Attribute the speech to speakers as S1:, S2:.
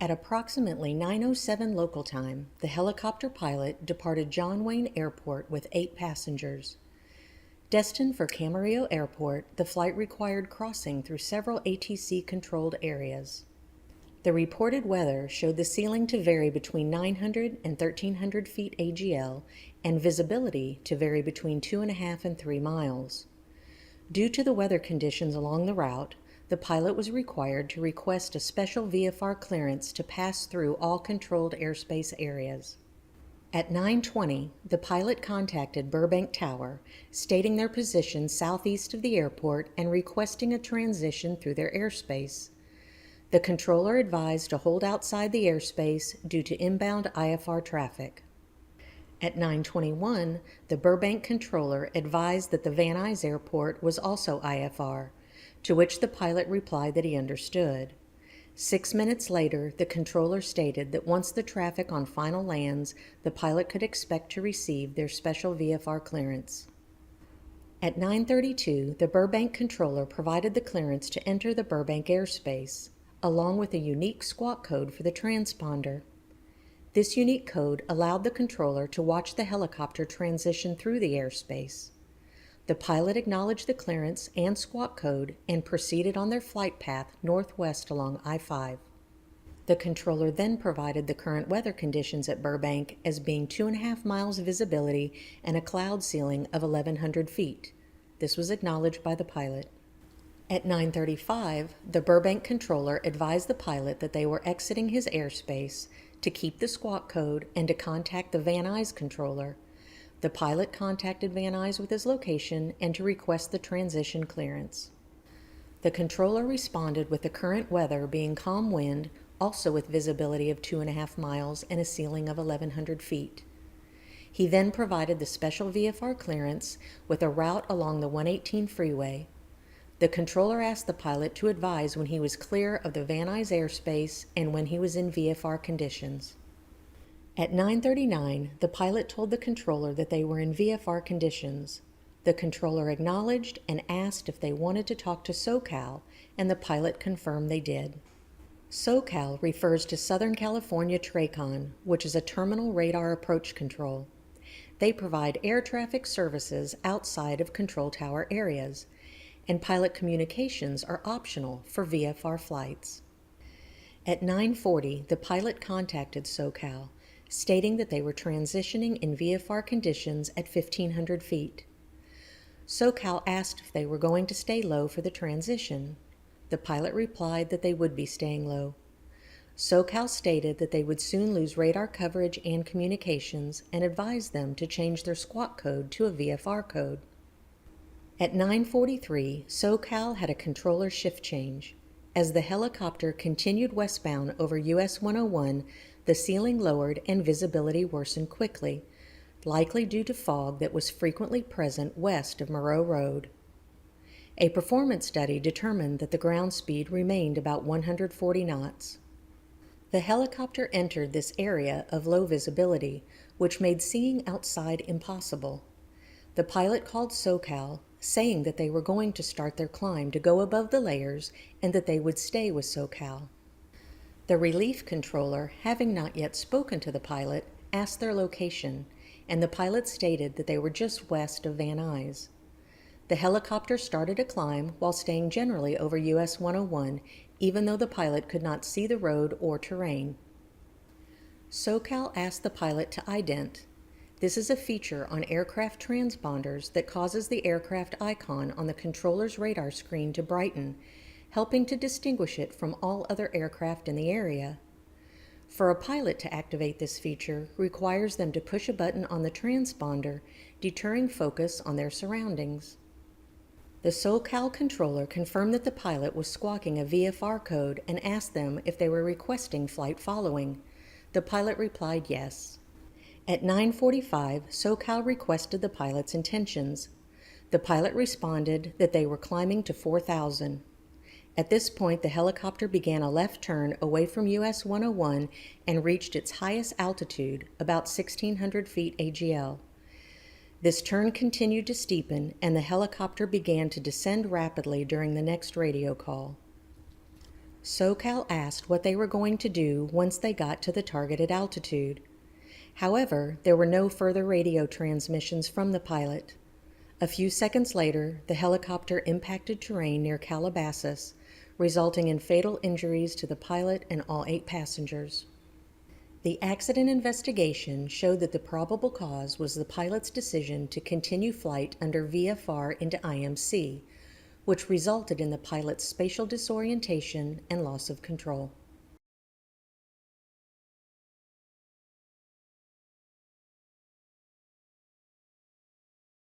S1: At approximately 9:07 local time, the helicopter pilot departed John Wayne Airport with 8 passengers. Destined for Camarillo Airport, the flight required crossing through several ATC-controlled areas. The reported weather showed the ceiling to vary between 900 and 1,300 feet AGL and visibility to vary between 2.5 and 3 miles. Due to the weather conditions along the route, the pilot was required to request a special VFR clearance to pass through all controlled airspace areas. At 9:20, the pilot contacted Burbank Tower, stating their position southeast of the airport and requesting a transition through their airspace. The controller advised to hold outside the airspace due to inbound IFR traffic. At 9:21, the Burbank controller advised that the Van Nuys Airport was also IFR, to which the pilot replied that he understood. 6 minutes later, the controller stated that once the traffic on final lands, the pilot could expect to receive their special VFR clearance. At 9:32, the Burbank controller provided the clearance to enter the Burbank airspace, along with a unique squawk code for the transponder. This unique code allowed the controller to watch the helicopter transition through the airspace. The pilot acknowledged the clearance and squawk code and proceeded on their flight path northwest along I-5. The controller then provided the current weather conditions at Burbank as being 2.5 miles visibility and a cloud ceiling of 1,100 feet. This was acknowledged by the pilot. At 9:35, the Burbank controller advised the pilot that they were exiting his airspace, to keep the squawk code, and to contact the Van Nuys controller. The pilot contacted Van Nuys with his location and to request the transition clearance. The controller responded with the current weather being calm wind, also with visibility of 2.5 miles and a ceiling of 1,100 feet. He then provided the special VFR clearance with a route along the 118 freeway. The controller asked the pilot to advise when he was clear of the Van Nuys airspace and when he was in VFR conditions. At 9:39, the pilot told the controller that they were in VFR conditions. The controller acknowledged and asked if they wanted to talk to SoCal, and the pilot confirmed they did. SoCal refers to Southern California TRACON, which is a terminal radar approach control. They provide air traffic services outside of control tower areas, and pilot communications are optional for VFR flights. At 9:40, the pilot contacted SoCal, stating that they were transitioning in VFR conditions at 1,500 feet. SoCal asked if they were going to stay low for the transition. The pilot replied that they would be staying low. SoCal stated that they would soon lose radar coverage and communications and advised them to change their squawk code to a VFR code. At 9:43, SoCal had a controller shift change. As the helicopter continued westbound over US 101, the ceiling lowered and visibility worsened quickly, likely due to fog that was frequently present west of Moreau Road. A performance study determined that the ground speed remained about 140 knots. The helicopter entered this area of low visibility, which made seeing outside impossible. The pilot called SoCal, saying that they were going to start their climb to go above the layers and that they would stay with SoCal. The relief controller, having not yet spoken to the pilot, asked their location, and the pilot stated that they were just west of Van Nuys. The helicopter started a climb while staying generally over US 101, even though the pilot could not see the road or terrain. SoCal asked the pilot to ident. This is a feature on aircraft transponders that causes the aircraft icon on the controller's radar screen to brighten, helping to distinguish it from all other aircraft in the area. For a pilot to activate this feature requires them to push a button on the transponder, deterring focus on their surroundings. The SoCal controller confirmed that the pilot was squawking a VFR code and asked them if they were requesting flight following. The pilot replied yes. At 9:45, SoCal requested the pilot's intentions. The pilot responded that they were climbing to 4,000. At this point, the helicopter began a left turn away from US 101 and reached its highest altitude, about 1,600 feet AGL. This turn continued to steepen, and the helicopter began to descend rapidly during the next radio call. SoCal asked what they were going to do once they got to the targeted altitude. However, there were no further radio transmissions from the pilot. A few seconds later, the helicopter impacted terrain near Calabasas, resulting in fatal injuries to the pilot and all 8 passengers. The accident investigation showed that the probable cause was the pilot's decision to continue flight under VFR into IMC, which resulted in the pilot's spatial disorientation and loss of control.